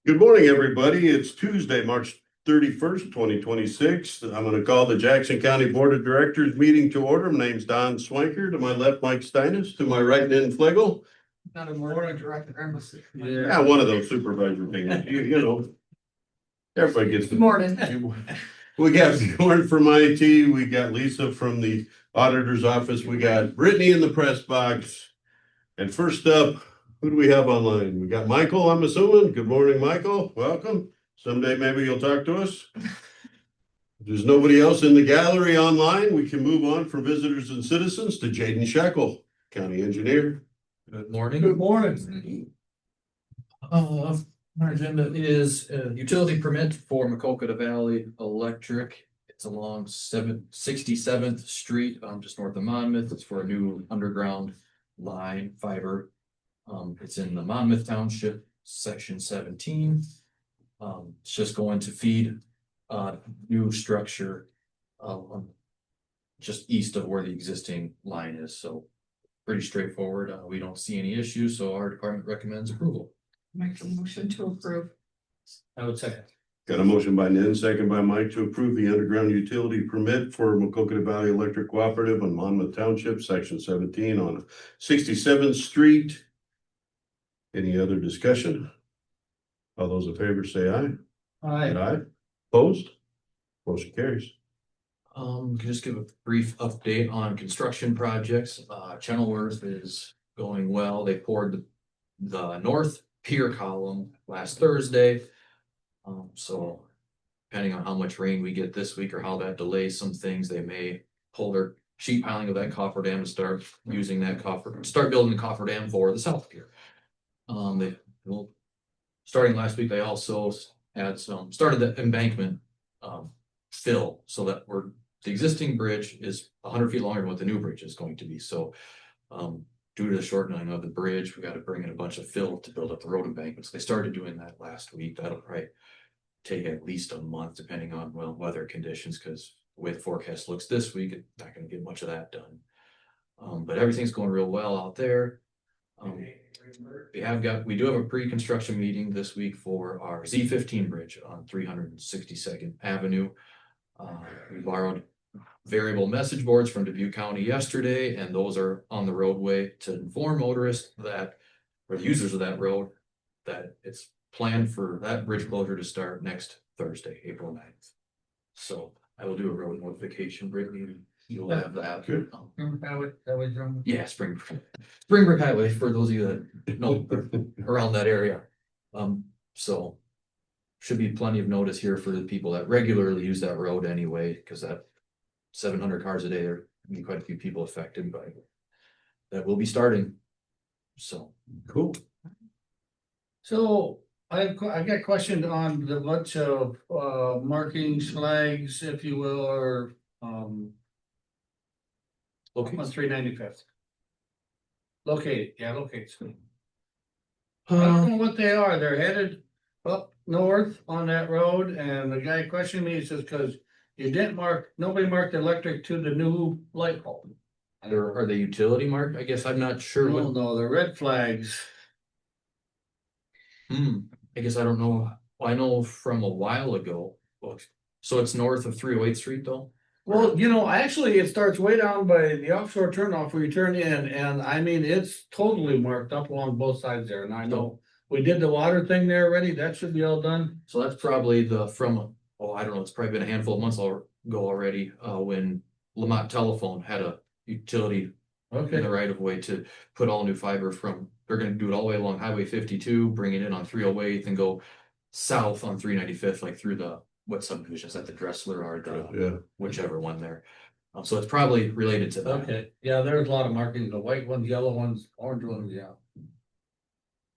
Good morning, everybody. It's Tuesday, March 31st, 2026. I'm going to call the Jackson County Board of Directors meeting to order. My name's Don Swanker. To my left, Mike Steinis. To my right, Lynn Flegel. Not a morning director. Yeah, one of those supervisor things. You know, everybody gets Good the. morning. We got Bjorn from IT. We got Lisa from the auditor's office. We got Brittany in the press box. And first up, who do we have online? We got Michael, I'm assuming. Good morning, Michael. Welcome. Someday maybe you'll talk to us. If there's nobody else in the gallery online, we can move on from visitors and citizens to Jaden Shekel, County Engineer. Good morning. Good morning. Our agenda is a utility permit for Macocata Valley Electric. It's along 67th Street, just north of Monmouth. It's for a new underground line fiber. It's in the Monmouth Township, section 17. It's just going to feed new structure just east of where the existing line is. So pretty straightforward. We don't see any issues, so our department recommends approval. Make a motion to approve. I would say. Got a motion by Nan, second by Mike to approve the underground utility permit for Macocata Valley Electric Cooperative on Monmouth Township, section 17 on 67th Street. Any other discussion? All those in favor say aye. Aye. Opposed? Motion carries. Can just give a brief update on construction projects. Channelworth is going well. They poured the north pier column last Thursday. So depending on how much rain we get this week or how that delays some things, they may pull their sheet piling of that cofferdam and start using that start building the cofferdam for the south pier. Starting last week, they also had started the embankment fill, so that the existing bridge is 100 feet longer than what the new bridge is going to be. So due to the shortening of the bridge, we got to bring in a bunch of fill to build up the road embankment. So they started doing that last week. That'll probably take at least a month, depending on weather conditions, because the way the forecast looks this week, it's not going to get much of that done. But everything's going real well out there. We do have a pre-construction meeting this week for our Z15 bridge on 362nd Avenue. We borrowed variable message boards from Dubuque County yesterday, and those are on the roadway to inform motorists that, or the users of that road, that it's planned for that bridge closure to start next Thursday, April 9th. So I will do a road notification, Brittany. You'll have that. Good. Yeah, Springbrook Highway, for those of you that know around that area. So should be plenty of notice here for the people that regularly use that road anyway, because that 700 cars a day, there can be quite a few people affected by that. Will be starting. So Cool. So I got questioned on the bunch of markings, flags, if you will, or okay. on 395th. Located. I don't know what they are. They're headed up north on that road, and the guy questioned me, he says, because you didn't nobody marked electric to the new light pole. Are they utility marked? I guess I'm not sure. No, they're red flags. I guess I don't know. Well, I know from a while ago. So it's north of 308th Street though? Well, actually it starts way down by the offshore turnoff where you turn in, and I mean, it's totally marked up along both sides there, and I know we did the water thing there already. That should be all done. So that's probably I don't know, it's probably been a handful of months ago already, when Lamont Telephone had a utility in the right of way to put all new fiber they're gonna do it all the way along Highway 52, bring it in on 308th and go south on 395th, like through what subdivision is that, the Dressler or whichever one there. So it's probably related to that. Okay, yeah, there's a lot of markings, the white ones, yellow ones, orange ones, yeah.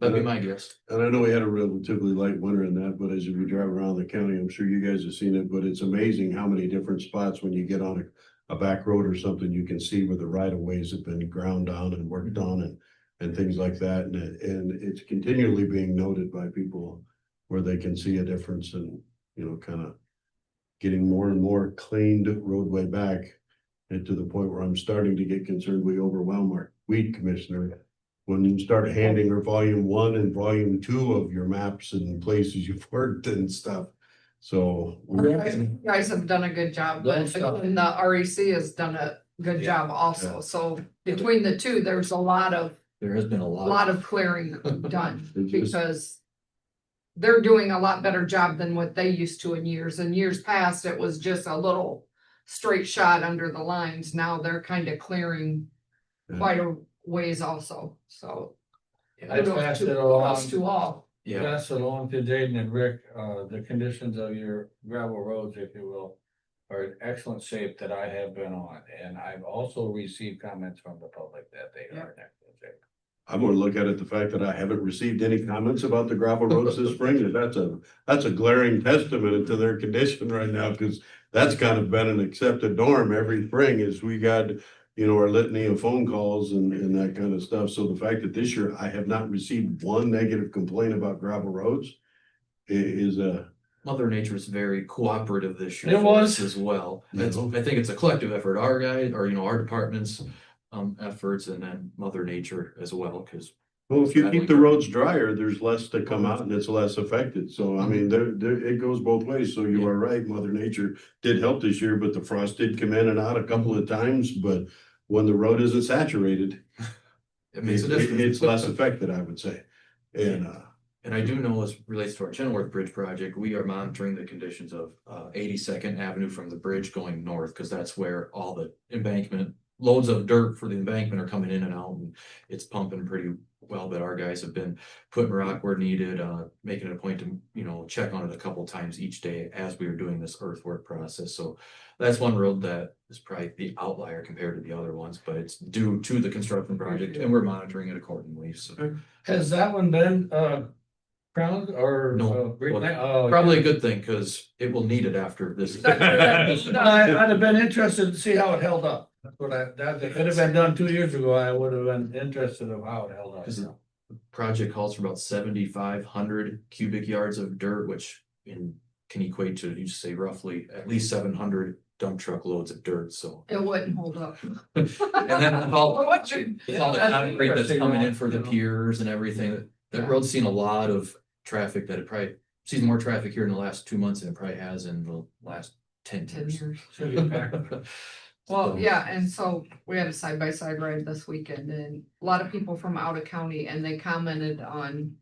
That'd be my guess. And I know we had a relatively light winter in that, but as we drive around the county, I'm sure you guys have seen it, but it's amazing how many different spots when you get on a back road or something, you can see where the right of ways have been ground down and worked on and things like that. And it's continually being noted by people where they can see a difference and, kind of getting more and more cleaned roadway back, and to the point where I'm starting to get concerned we overwhelm our weed commissioner when you start handing her volume 1 and volume 2 of your maps and places you've worked and stuff. So. You guys have done a good job, but Don't stop. and the REC has done a good job also. So between the two, there's a lot of There has been a lot. of clearing done It just- because they're doing a lot better job than what they used to in years. In years past, it was just a little straight shot under the lines. Now they're kind of clearing Yeah. quite a ways also, so. I passed it along. Kudos to all. Yeah, Pass it along to Jaden and Rick, the conditions of your gravel roads, if you will, are in excellent shape that I have been on, and I've also received comments from the public that they are in excellent shape. I'm gonna look at it, the fact that I haven't received any comments about the gravel roads this spring, and that's a glaring testament to their condition right now, because that's kind of been an accepted norm every spring, is we got, our litany of phone calls and that kind of stuff. So the fact that this year I have not received one negative complaint about gravel roads is a. Mother Nature is very cooperative this year. It for was. us as well. Yeah. I think it's a collective effort, our guys, or our departments, efforts, and then Mother Nature as well, because Well, if you keep the roads drier, there's less to come out and it's less affected. So, I mean, it goes both ways. So you are right, Mother Nature did help this year, but the frost did come in and out a couple of times. But when the road isn't saturated, it makes a difference. it's less affected, I would say. And, And I do know as relates to our Chenoweth Bridge project, we are monitoring the conditions of 82nd Avenue from the bridge going north, because that's where all the embankment, loads of dirt for the embankment are coming in and out, and it's pumping pretty well. But our guys have been putting rock where needed, making it a point to, check on it a couple times each day as we are doing this earthwork process. So that's one road that is probably the outlier compared to the other ones, but it's due to the construction project and we're monitoring it accordingly. So Has that one been, crowned or? No. Oh, probably a good thing, because it will need it after this. I'd have been interested to see how it held up. That's what if it had been done 2 years ago, I would have been interested of how it held up. Because the project calls for about 7,500 cubic yards of dirt, which can equate to, you say roughly at least 700 dump truck loads of dirt, so. It wouldn't hold up. And then all What you- the concrete that's coming in for the piers and everything, that road's seen a lot of traffic that it probably sees more traffic here in the last 2 months than it probably has in the last 10 10 years. years. Should be packed. Well, So- yeah, and so we had a side by side ride this weekend, and a lot of people from out of county, and they commented on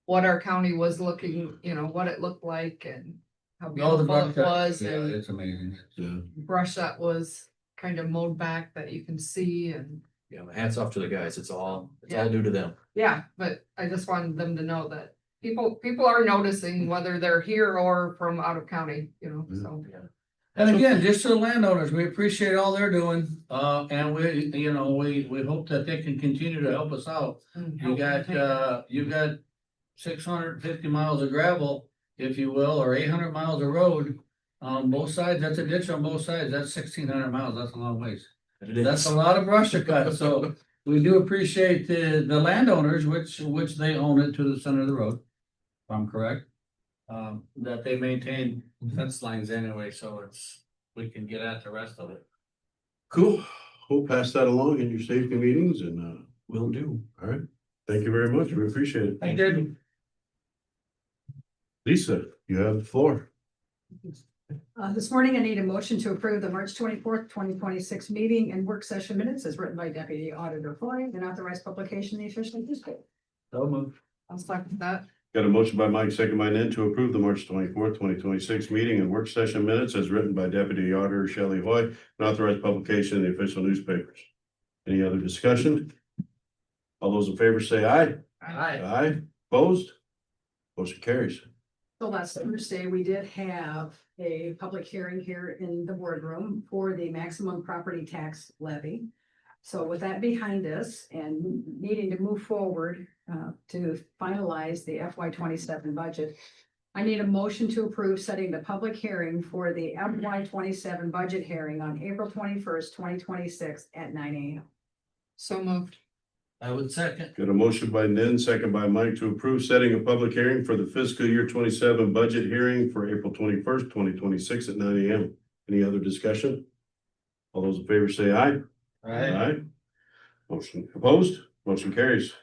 what our county was looking, what it looked like and how No, the beautiful it brush, was, yeah, and it's amazing. yeah. brush that was kind of mowed back that you can see, and Yeah, hats off to the guys. It's all Yeah. due to them. yeah, but I just wanted them to know that people are noticing whether they're here or from out of county, so. And again, just to the landowners, we appreciate all they're doing, and we hope that they can continue to help us out. You got 650 miles of gravel, if you will, or 800 miles of road on both sides. That's a ditch on both sides. That's 1,600 miles. That's a long ways. That's a lot of brush to cut. So we do appreciate the landowners, which they own it to the center of the road, if I'm correct. That they maintain fence lines anyway, so we can get at the rest of it. Cool. We'll pass that along in your safety meetings and, Will do. all right. Thank you very much. We appreciate it. Thank you. Lisa, you have the floor. This morning, I need a motion to approve the March 24th, 2026 meeting and work session minutes as written by Deputy Auditor Foy and authorized publication in the official newspaper. So moved. I'll second that. Got a motion by Mike, second by Nan to approve the March 24th, 2026 meeting and work session minutes as written by Deputy Auditor Shelley Hoy and authorized publication in the official newspapers. Any other discussion? All those in favor say aye. Aye. Aye. Opposed? Motion carries. So last Thursday, we did have a public hearing here in the boardroom for the maximum property tax levy. So with that behind us and needing to move forward to finalize the FY 27 budget, I need a motion to approve setting the public hearing for the FY 27 budget hearing on April 21st, 2026 at 9 a.m. So moved. I would second. Got a motion by Nan, second by Mike to approve setting a public hearing for the fiscal year 27 budget hearing for April 21st, 2026 at 9 a.m. Any other discussion? All those in favor say aye. Motion opposed? Motion carries.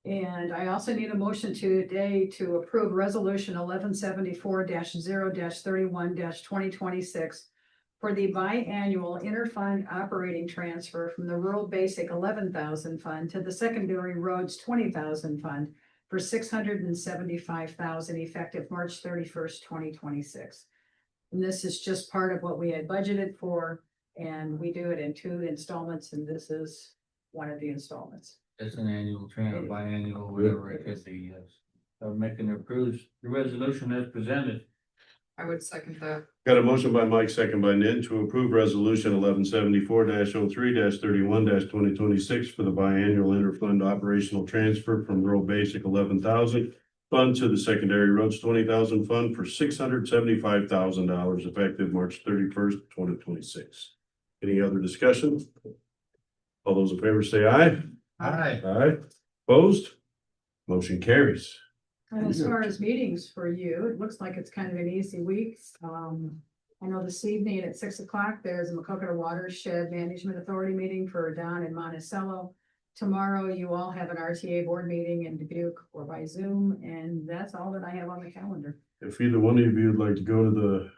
And I also need a motion today to approve resolution 1174-0-31-2026 for the biannual interfund operating transfer from the rural basic 11,000 fund to the secondary roads 20,000 fund for $675,000 effective March 31st, 2026. And this is just part of what we had budgeted for, and we do it in 2 installments, and this is one of the installments. It's an annual transfer, biannual, whatever it could be, yes. I'm making approves the resolution as presented. I would second that. Got a motion by Mike, second by Nan to approve resolution 1174-03-31-2026 for the biannual interfund operational transfer from rural basic 11,000 fund to the secondary roads 20,000 fund for $675,000 effective March 31st, 2026. Any other discussion? All those in favor say aye. Aye. Aye. Opposed? Motion carries. And as far as meetings for you, it looks like it's kind of an easy week. I know this evening at 6 o'clock, there's a Macocata Watershed Management Authority meeting for Don and Monticello. Tomorrow, you all have an RTA board meeting in Dubuque or by Zoom, and that's all that I have on the calendar. If either one of you would like to go to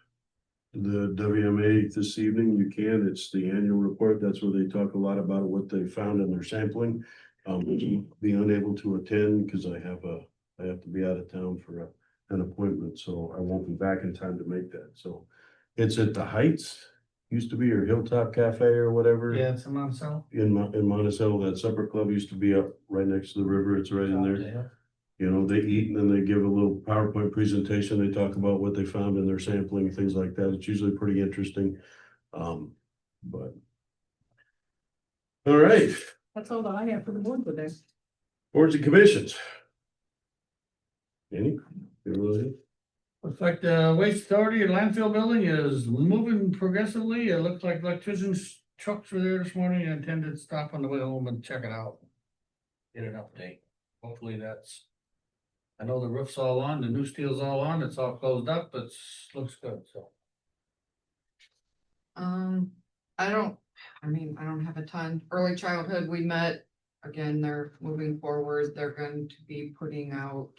the WMA this evening, you can. It's the annual report. That's where they talk a lot about what they found in their sampling. Be unable to attend because I have to be out of town for an appointment, so I won't be back in time to make that. So it's at the Heights, used to be, or Hilltop Cafe or whatever. Yeah, it's a Monticello. In Monticello, that supper club used to be up right next to the river. It's right in there. You know, they eat and then they give a little PowerPoint presentation. They talk about what they found in their sampling, things like that. It's usually pretty interesting. But. All right, That's all that I have for the board today. boards and commissions. Any? Looks like the waste authority and landfill building is moving progressively. It looks like electricians trucks were there this morning and intended to stop on the way home and check it out. Get an update. Hopefully that's. I know the roof's all on, the new steel's all on, it's all closed up, it looks good, so. I don't have a ton. Early childhood, we met, again, they're moving forward, they're going to be putting out,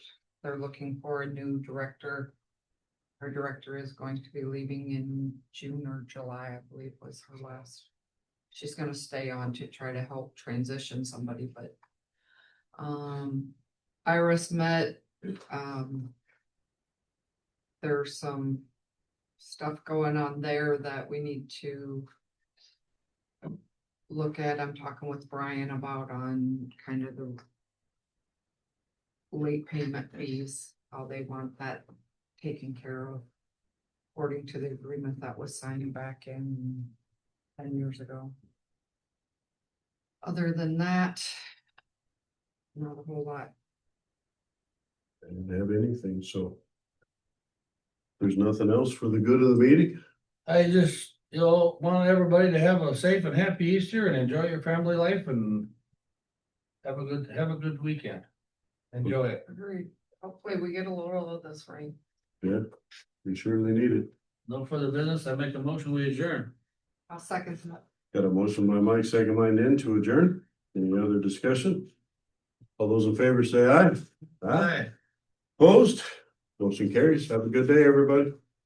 they're looking for a new director. Our director is going to be leaving in June or July, I believe was her last. She's gonna stay on to try to help transition somebody, but. Iris met, there's some stuff going on there that we need to look at. I'm talking with Brian about on kind of the late payment fees, how they want that taken care of according to the agreement that was signed back in 10 years ago. Other than that, not a whole lot. I didn't have anything, so. There's nothing else for the good of the meeting? I just, want everybody to have a safe and happy Easter and enjoy your family life and have a good weekend. Enjoy it. Agreed. Hopefully we get a little of this rain. Yeah, we surely need it. No further business. I make a motion, we adjourn. I'll second that. Got a motion by Mike, second by Nan to adjourn. Any other discussion? All those in favor say aye. Aye. Opposed? Motion carries. Have a good day, everybody.